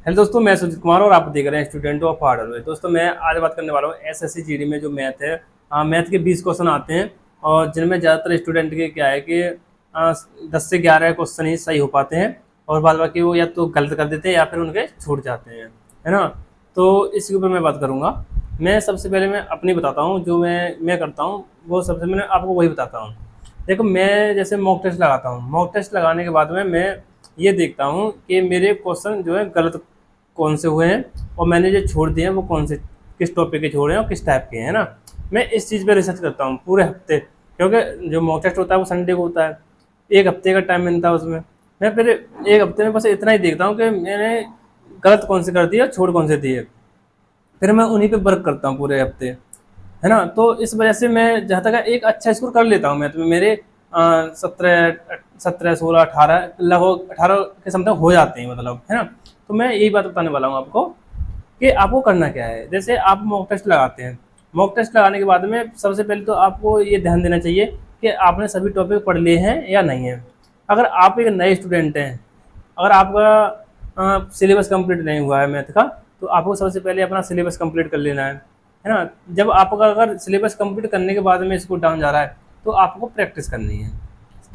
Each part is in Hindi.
हेलो दोस्तों, मैं सुजीत कुमार और आप देख रहे हैं स्टूडेंट ऑफ हार्डवेयर। दोस्तों मैं आज बात करने वाला हूँ एसएससी जीडी में जो मैथ है। मैथ के 20 क्वेश्चन आते हैं और जिनमें ज़्यादातर स्टूडेंट के क्या है कि 10 से 11 क्वेश्चन ही सही हो पाते हैं और बाद बाकी वो या तो गलत कर देते हैं या फिर उनके छूट जाते हैं, है ना। तो इसके ऊपर मैं बात करूँगा। मैं सबसे पहले मैं अपनी बताता हूँ, जो मैं करता हूँ वो सबसे मैंने आपको वही बताता हूँ। देखो, मैं जैसे मॉक टेस्ट लगाता हूँ, मॉक टेस्ट लगाने के बाद में मैं ये देखता हूँ कि मेरे क्वेश्चन जो है गलत कौन से हुए हैं और मैंने जो छोड़ दिए हैं वो कौन से किस टॉपिक के छोड़े हैं और किस टाइप के हैं ना। मैं इस चीज़ पे रिसर्च करता हूँ पूरे हफ्ते, क्योंकि जो मॉक टेस्ट होता है वो संडे को होता है, एक हफ्ते का टाइम मिलता है उसमें। मैं फिर एक हफ्ते में बस इतना ही देखता हूँ कि मैंने गलत कौन से कर दिए और छोड़ कौन से दिए, फिर मैं उन्हीं पे वर्क करता हूँ पूरे हफ्ते, है ना। तो इस वजह से मैं जहाँ तक है एक अच्छा स्कोर कर लेता हूँ। मैं तो मेरे 17 16 18 लगभग 18 के समथिंग हो जाते हैं, मतलब, है ना। तो मैं यही बात बताने वाला हूँ आपको कि आपको करना क्या है। जैसे आप मॉक टेस्ट लगाते हैं, मॉक टेस्ट लगाने के बाद में सबसे पहले तो आपको ये ध्यान देना चाहिए कि आपने सभी टॉपिक पढ़ लिए हैं या नहीं है। अगर आप एक नए स्टूडेंट हैं, अगर आपका सिलेबस कंप्लीट नहीं हुआ है मैथ का, तो आपको सबसे पहले अपना सिलेबस कंप्लीट कर लेना है ना। जब आपका अगर सिलेबस कंप्लीट करने के बाद में स्कोर डाउन जा रहा है तो आपको प्रैक्टिस करनी है,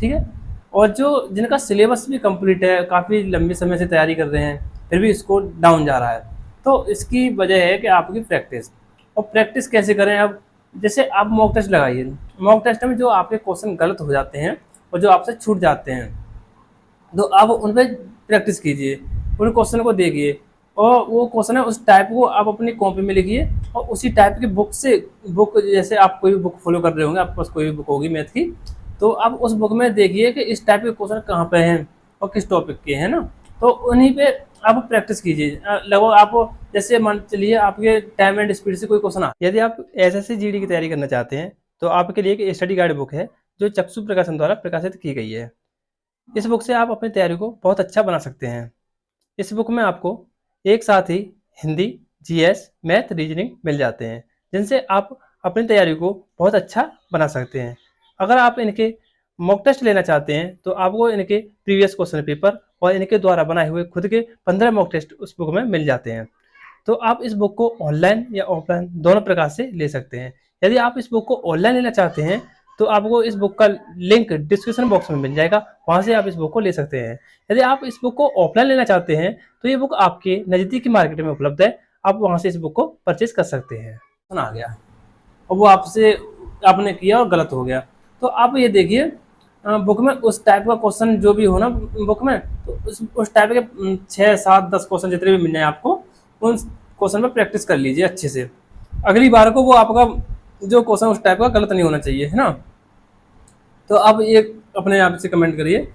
ठीक है। और जो जिनका सिलेबस भी कंप्लीट है, काफ़ी लंबे समय से तैयारी कर रहे हैं, फिर भी स्कोर डाउन जा रहा है, तो इसकी वजह है कि आपकी प्रैक्टिस। और प्रैक्टिस कैसे करें अब? जैसे आप मॉक टेस्ट लगाइए, मॉक टेस्ट में जो आपके क्वेश्चन गलत हो जाते हैं और जो आपसे छूट जाते हैं, तो आप उन पर प्रैक्टिस कीजिए, उन क्वेश्चन को देखिए और वो क्वेश्चन है उस टाइप को आप अपनी कॉपी में लिखिए और उसी टाइप की बुक से, बुक जैसे आप कोई भी बुक फॉलो कर रहे होंगे, आपके पास कोई भी बुक होगी मैथ की, तो आप उस बुक में देखिए कि इस टाइप के क्वेश्चन कहाँ पे हैं और किस टॉपिक के हैं ना। तो उन्हीं पे आप प्रैक्टिस कीजिए। लगभग आप जैसे मान चलिए आपके टाइम एंड स्पीड से कोई क्वेश्चन आ, यदि आप एसएससी जीडी की तैयारी करना चाहते हैं तो आपके लिए एक स्टडी गाइड बुक है जो चक्षु प्रकाशन द्वारा प्रकाशित की गई है। इस बुक से आप अपनी तैयारी को बहुत अच्छा बना सकते हैं। इस बुक में आपको एक साथ ही हिंदी, जीएस, मैथ, रीजनिंग मिल जाते हैं, जिनसे आप अपनी तैयारी को बहुत अच्छा बना सकते हैं। अगर आप इनके मॉक टेस्ट लेना चाहते हैं तो आपको इनके प्रीवियस क्वेश्चन पेपर और इनके द्वारा बनाए हुए खुद के 15 मॉक टेस्ट उस बुक में मिल जाते हैं। तो आप इस बुक को ऑनलाइन या ऑफलाइन दोनों प्रकार से ले सकते हैं। यदि आप इस बुक को ऑनलाइन लेना चाहते हैं तो आपको इस बुक का लिंक डिस्क्रिप्शन बॉक्स में मिल जाएगा, वहाँ से आप इस बुक को ले सकते हैं। यदि आप इस बुक को ऑफलाइन लेना चाहते हैं तो ये बुक आपके नज़दीकी मार्केट में उपलब्ध है, आप वहाँ से इस बुक को परचेज कर सकते हैं। आ गया और वो आपसे आपने किया और गलत हो गया, तो आप ये देखिए बुक में उस टाइप का क्वेश्चन जो भी हो ना बुक में, तो उस टाइप के 6 7 10 क्वेश्चन जितने भी मिल जाए आपको, उन क्वेश्चन में प्रैक्टिस कर लीजिए अच्छे से। अगली बार को वो आपका जो क्वेश्चन उस टाइप का गलत नहीं होना चाहिए, है ना। तो आप ये अपने आप से कमेंट करिए।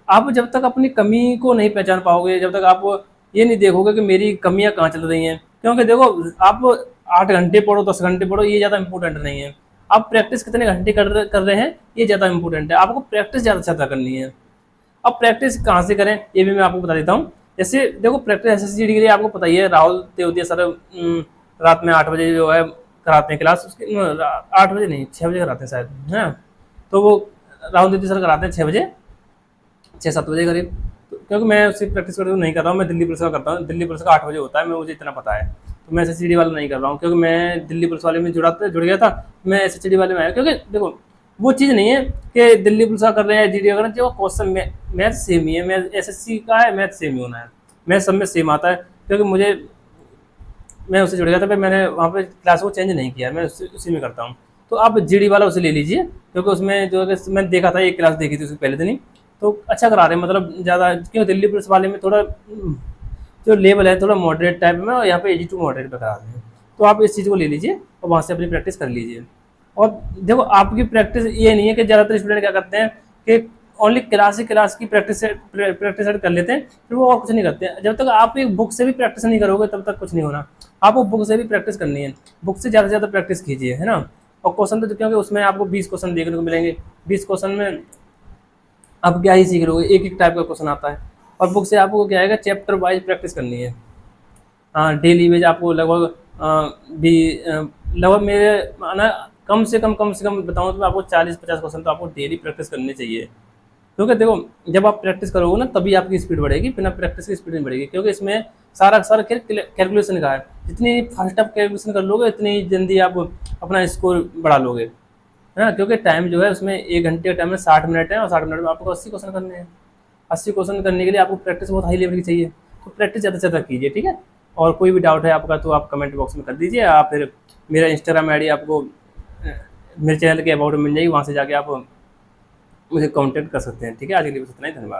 आप जब तक अपनी कमी को नहीं पहचान पाओगे, जब तक आप ये नहीं देखोगे कि मेरी कमियां कहाँ चल रही हैं, क्योंकि देखो आप 8 घंटे पढ़ो 10 घंटे पढ़ो ये ज़्यादा इंपॉर्टेंट नहीं है, आप प्रैक्टिस कितने घंटे कर रहे हैं ये ज़्यादा इंपॉर्टेंट है। आपको प्रैक्टिस ज़्यादा से ज़्यादा करनी है। अब प्रैक्टिस कहाँ से करें ये भी मैं आपको बता देता हूँ। जैसे देखो, प्रैक्टिस एसएससी के लिए आपको पता ही है, राहुल तेवतिया सर रात में 8 बजे जो है कराते हैं क्लास, उसके 8 बजे नहीं 6 बजे कराते हैं शायद, है। तो वो राहुल तेवतिया सर कराते हैं 6 बजे 6 7 बजे करीब। तो क्योंकि मैं उससे प्रैक्टिस करते नहीं कर रहा हूँ, मैं दिल्ली पुलिस का करता हूँ। दिल्ली पुलिस का 8 बजे होता है, मुझे इतना पता है। तो मैं एसएससी वाला नहीं कर रहा हूँ, क्योंकि मैं दिल्ली पुलिस वाले में जुड़ गया था, मैं एसएससी वाले में आया। क्योंकि देखो वो चीज़ नहीं है कि दिल्ली पुलिस का कर रहे हैं जीडी वगैरह, जो क्वेश्चन में मैथ सेम ही है, मैथ एसएससी का है, मैथ सेम ही होना है, मैथ सब में सेम आता है। क्योंकि मैं उससे जुड़ गया था, फिर मैंने वहाँ पे क्लास को चेंज नहीं किया, मैं उसी में करता हूँ। तो आप जीडी वाला उसे ले लीजिए, क्योंकि उसमें जो मैंने देखा था, एक क्लास देखी थी उसके पहले दिन ही, तो अच्छा करा रहे हैं, मतलब ज़्यादा। क्योंकि दिल्ली पुलिस वाले में थोड़ा जो लेवल है थोड़ा मॉडरेट टाइप में, और यहाँ पे 82 मॉडरेट पे करा रहे हैं। तो आप इस चीज़ को ले लीजिए और वहाँ से अपनी प्रैक्टिस कर लीजिए। और देखो आपकी प्रैक्टिस ये नहीं है कि ज़्यादातर स्टूडेंट क्या करते हैं कि ओनली क्लास की प्रैक्टिस कर लेते हैं, फिर वो और कुछ नहीं करते हैं। जब तक आप एक बुक से भी प्रैक्टिस नहीं करोगे तब तक कुछ नहीं होना। आपको बुक से भी प्रैक्टिस करनी है, बुक से ज़्यादा से ज़्यादा प्रैक्टिस कीजिए, है ना। और क्वेश्चन तो क्योंकि उसमें आपको 20 क्वेश्चन देखने को मिलेंगे, 20 क्वेश्चन में आप क्या ही सीख रहे हो, एक एक टाइप का क्वेश्चन आता है। और बुक से आपको क्या आएगा, चैप्टर वाइज प्रैक्टिस करनी है। हाँ, डेली वेज आपको लगभग मेरे माना कम से कम बताऊँ तो आपको 40-50 क्वेश्चन तो आपको डेली प्रैक्टिस करनी चाहिए। क्योंकि देखो जब आप प्रैक्टिस करोगे ना तभी आपकी स्पीड बढ़ेगी, बिना प्रैक्टिस की स्पीड नहीं बढ़ेगी। क्योंकि इसमें सारा सारा कैलकुलेशन का है। जितनी फास्ट आप कैलकुलेशन कर लोगे उतनी जल्दी आप अपना स्कोर बढ़ा लोगे, है ना। क्योंकि टाइम जो है उसमें 1 घंटे का टाइम में 60 मिनट है, और 60 मिनट में आपको 80 क्वेश्चन करने हैं। 80 क्वेश्चन करने के लिए आपको प्रैक्टिस बहुत हाई लेवल की चाहिए, तो प्रैक्टिस ज़्यादा से ज़्यादा कीजिए, ठीक है। और कोई भी डाउट है आपका तो आप कमेंट बॉक्स में कर दीजिए, आप फिर मेरा इंस्टाग्राम आईडी आपको मेरे चैनल के अबाउट में मिल जाएगी, वहाँ से जाके आप मुझे कॉन्टैक्ट कर सकते हैं, ठीक है। आज के लिए बस इतना ही, धन्यवाद।